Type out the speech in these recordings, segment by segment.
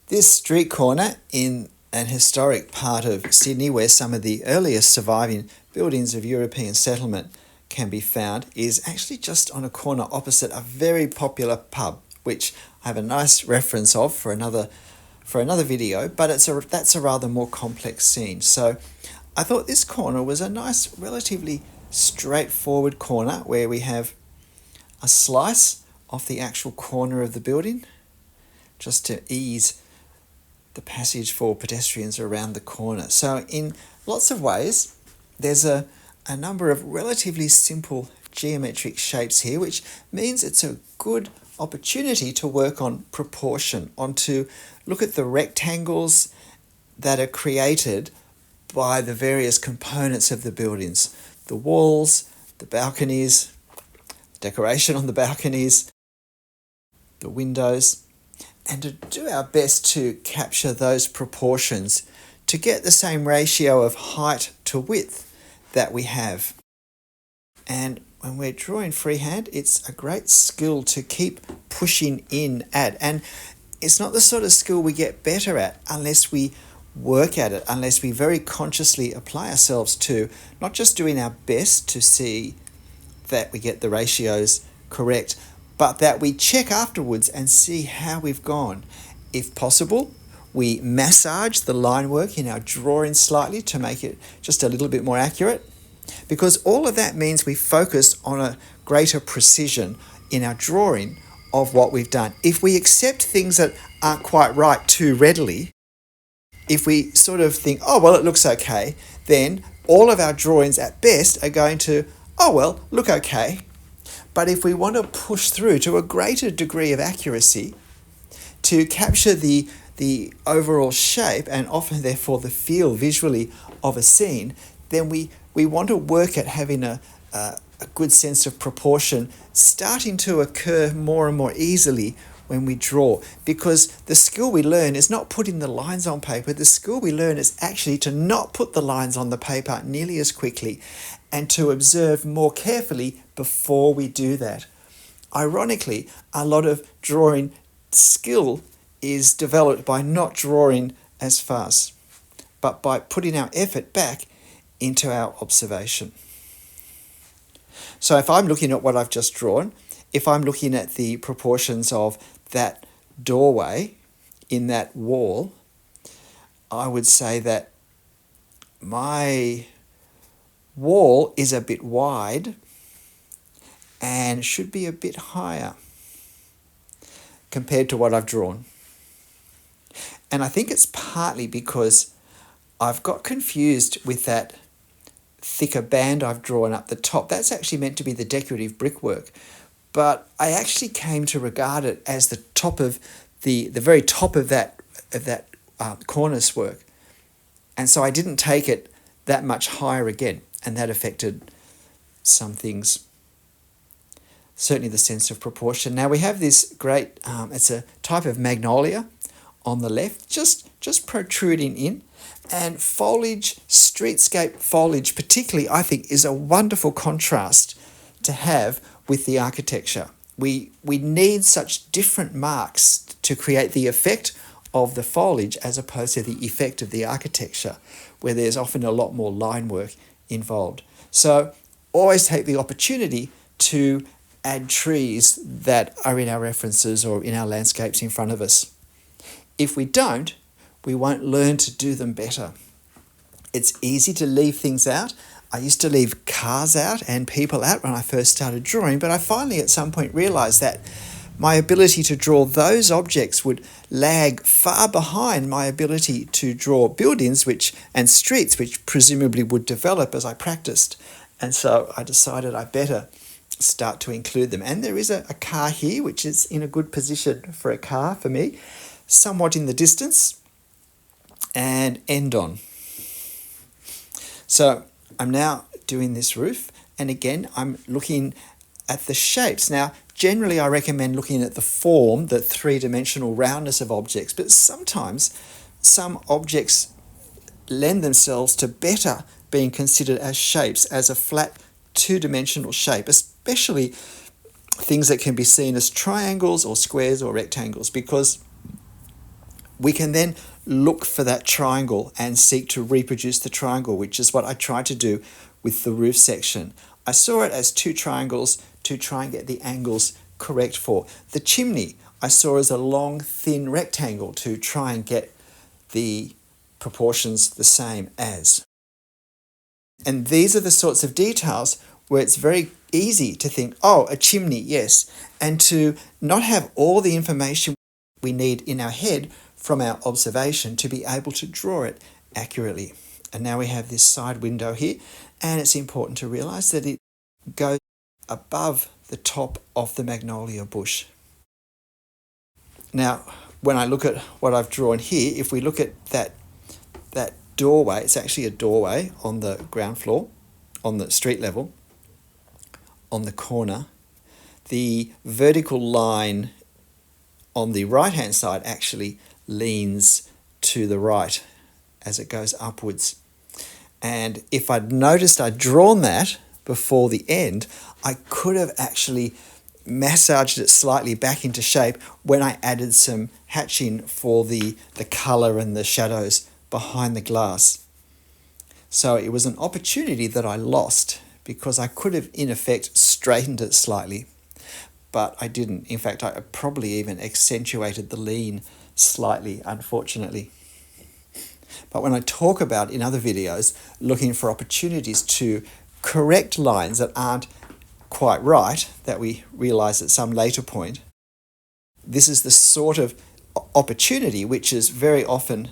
This street corner in an historic part of Sydney where some of the earliest surviving buildings of European settlement can be found is actually just on a corner opposite a very popular pub, which I have a nice reference of for another video, but that's a rather more complex scene. So I thought this corner was a nice, relatively straightforward corner where we have a slice off the actual corner of the building just to ease the passage for pedestrians around the corner. So in lots of ways, there's a number of relatively simple geometric shapes here, which means it's a good opportunity to work on proportion, to look at the rectangles that are created by the various components of the buildings, the walls, the balconies, decoration on the balconies, the windows, and to do our best to capture those proportions to get the same ratio of height to width that we have. And when we're drawing freehand, it's a great skill to keep pushing in at. And it's not the sort of skill we get better at unless we work at it, unless we very consciously apply ourselves to not just doing our best to see that we get the ratios correct, but that we check afterwards and see how we've gone. If possible, we massage the line work in our drawing slightly to make it just a little bit more accurate, because all of that means we focus on a greater precision in our drawing of what we've done. If we accept things that aren't quite right too readily, if we sort of think, oh, well, it looks okay, then all of our drawings at best are going to, oh, well, look okay. But if we want to push through to a greater degree of accuracy to capture the overall shape and often therefore the feel visually of a scene, then we want to work at having a good sense of proportion starting to occur more and more easily when we draw, because the skill we learn is not putting the lines on paper. The skill we learn is actually to not put the lines on the paper nearly as quickly and to observe more carefully before we do that. Ironically, a lot of drawing skill is developed by not drawing as fast, but by putting our effort back into our observation. So if I'm looking at what I've just drawn, if I'm looking at the proportions of that doorway in that wall, I would say that my wall is a bit wide and should be a bit higher compared to what I've drawn. And I think it's partly because I've got confused with that thicker band I've drawn up the top. That's actually meant to be the decorative brickwork, but I actually came to regard it as the top of the very top of that cornice work, and so I didn't take it that much higher again, and that affected some things. Certainly the sense of proportion. Now we have this great, it's a type of magnolia on the left, just protruding in, and foliage, streetscape foliage particularly, I think, is a wonderful contrast to have with the architecture. We need such different marks to create the effect of the foliage as opposed to the effect of the architecture, where there's often a lot more line work involved. So always take the opportunity to add trees that are in our references or in our landscapes in front of us. If we don't, we won't learn to do them better. It's easy to leave things out. I used to leave cars out and people out when I first started drawing, but I finally at some point realised that my ability to draw those objects would lag far behind my ability to draw buildings and streets, which presumably would develop as I practiced. And so I decided I better start to include them. And there is a car here, which is in a good position for a car for me, somewhat in the distance, and end on. So I'm now doing this roof, and again, I'm looking at the shapes. Now, generally, I recommend looking at the form, the three-dimensional roundness of objects, but sometimes some objects lend themselves to better being considered as shapes, as a flat two-dimensional shape, especially things that can be seen as triangles or squares or rectangles, because We can then look for that triangle and seek to reproduce the triangle, which is what I tried to do with the roof section. I saw it as two triangles to try and get the angles correct for. The chimney I saw as a long, thin rectangle to try and get the proportions the same as. And these are the sorts of details where it's very easy to think, oh, a chimney, yes, and to not have all the information we need in our head from our observation to be able to draw it accurately. And now we have this side window here, and it's important to realize that it goes above the top of the magnolia bush. Now, when I look at what I've drawn here, if we look at that doorway, it's actually a doorway on the ground floor, on the street level, on the corner. The vertical line on the right-hand side actually leans to the right as it goes upwards. And if I'd noticed I'd drawn that before the end, I could have actually massaged it slightly back into shape when I added some hatching for the colour and the shadows behind the glass. So it was an opportunity that I lost because I could have in effect straightened it slightly, but I didn't. In fact, I probably even accentuated the lean slightly, unfortunately. But when I talk about in other videos looking for opportunities to correct lines that aren't quite right, that we realise at some later point, this is the sort of opportunity which is very often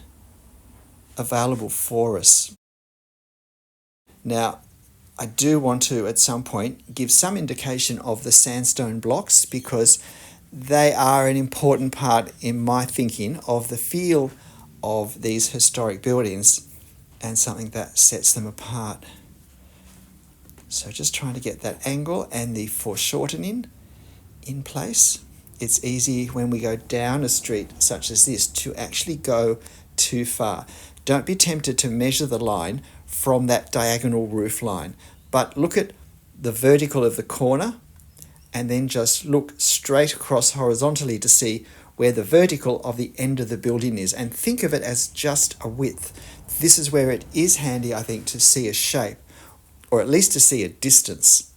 available for us. Now, I do want to at some point give some indication of the sandstone blocks because they are an important part in my thinking of the feel of these historic buildings and something that sets them apart. So just trying to get that angle and the foreshortening in place. It's easy when we go down a street such as this to actually go too far. Don't be tempted to measure the line from that diagonal roof line, but look at the vertical of the corner and then just look straight across horizontally to see where the vertical of the end of the building is and think of it as just a width. This is where it is handy, I think, to see a shape, or at least to see a distance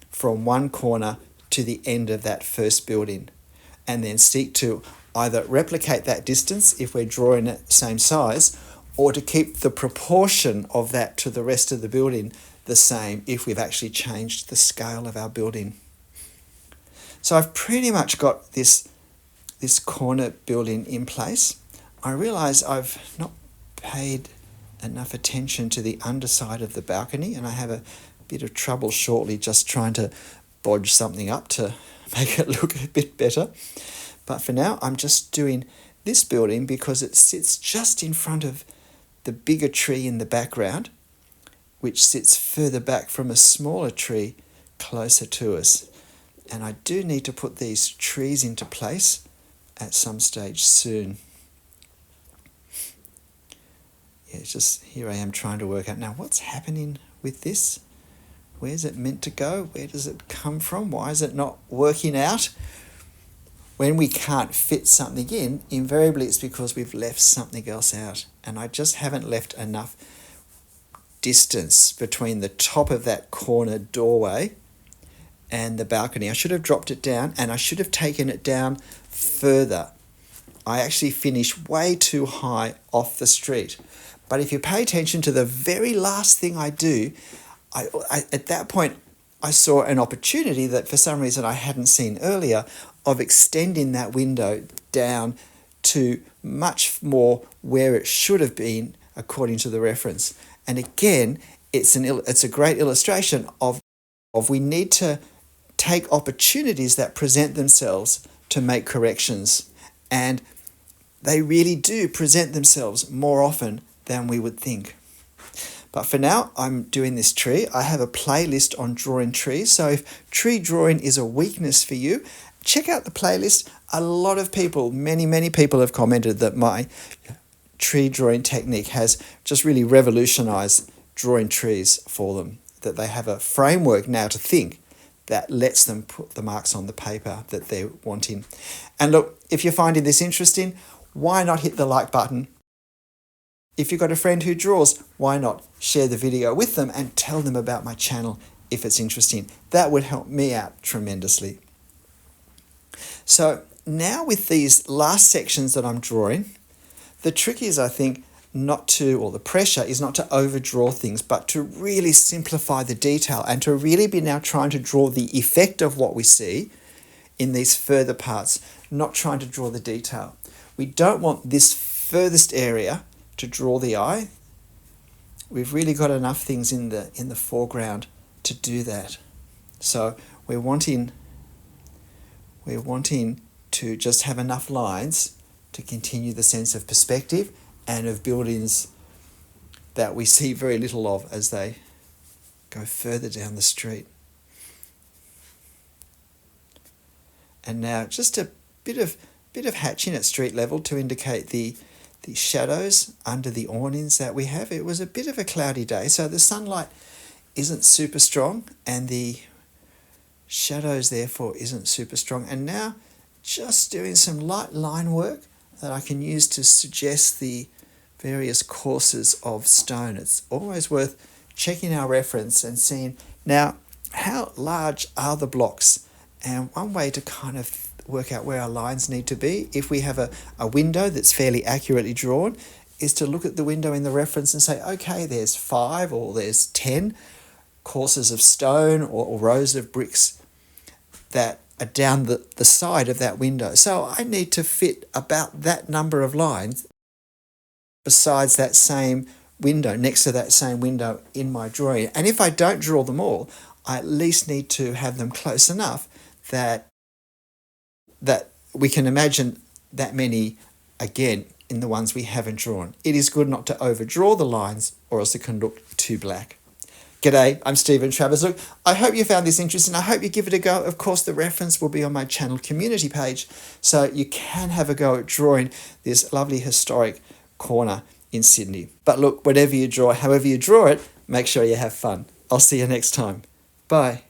from one corner to the end of that first building, and then seek to either replicate that distance if we're drawing it same size, or to keep the proportion of that to the rest of the building the same if we've actually changed the scale of our building. So I've pretty much got this corner building in place. I realise I've not paid enough attention to the underside of the balcony, and I have a bit of trouble shortly just trying to bodge something up to make it look a bit better. But for now, I'm just doing this building because it sits just in front of the bigger tree in the background, which sits further back from a smaller tree closer to us. And I do need to put these trees into place at some stage soon. Yeah, just here I am trying to work out now what's happening with this. Where's it meant to go? Where does it come from? Why is it not working out? When we can't fit something in, invariably it's because we've left something else out. And I just haven't left enough distance between the top of that corner doorway and the balcony. I should have dropped it down, and I should have taken it down further. I actually finished way too high off the street. But if you pay attention to the very last thing I do, I at that point I saw an opportunity that for some reason I hadn't seen earlier of extending that window down to much more where it should have been according to the reference. And again, it's a great illustration of we need to take opportunities that present themselves to make corrections. And they really do present themselves more often than we would think. But for now, I'm doing this tree. I have a playlist on drawing trees. So if tree drawing is a weakness for you, check out the playlist. A lot of people, many people have commented that my tree drawing technique has just really revolutionized drawing trees for them, that they have a framework now to think that lets them put the marks on the paper that they're wanting. And look, if you're finding this interesting, why not hit the like button? If you've got a friend who draws, why not share the video with them and tell them about my channel if it's interesting? That would help me out tremendously. So now with these last sections that I'm drawing, the trick is, I think, the pressure is not to overdraw things, but to really simplify the detail and to really be now trying to draw the effect of what we see in these further parts, not trying to draw the detail. We don't want this furthest area to draw the eye. We've really got enough things in the foreground to do that. So we're wanting to just have enough lines to continue the sense of perspective and of buildings that we see very little of as they go further down the street. And now just a bit of hatching at street level to indicate the shadows under the awnings that we have. It was a bit of a cloudy day, so the sunlight isn't super strong and the shadows therefore isn't super strong. And now just doing some light line work that I can use to suggest the various courses of stone. It's always worth checking our reference and seeing now how large are the blocks. And one way to kind of work out where our lines need to be, if we have a window that's fairly accurately drawn, is to look at the window in the reference and say, okay, there's 5 or there's 10 courses of stone or rows of bricks that are down the side of that window. So I need to fit about that number of lines besides that same window, next to that same window in my drawing. And if I don't draw them all, I at least need to have them close enough that we can imagine that many again in the ones we haven't drawn. It is good not to overdraw the lines or else it can look too black. G'day, I'm Stephen Travers. Look, I hope you found this interesting. I hope you give it a go. Of course, the reference will be on my channel community page, so you can have a go at drawing this lovely historic corner in Sydney. But look, whatever you draw, however you draw it, make sure you have fun. I'll see you next time. Bye.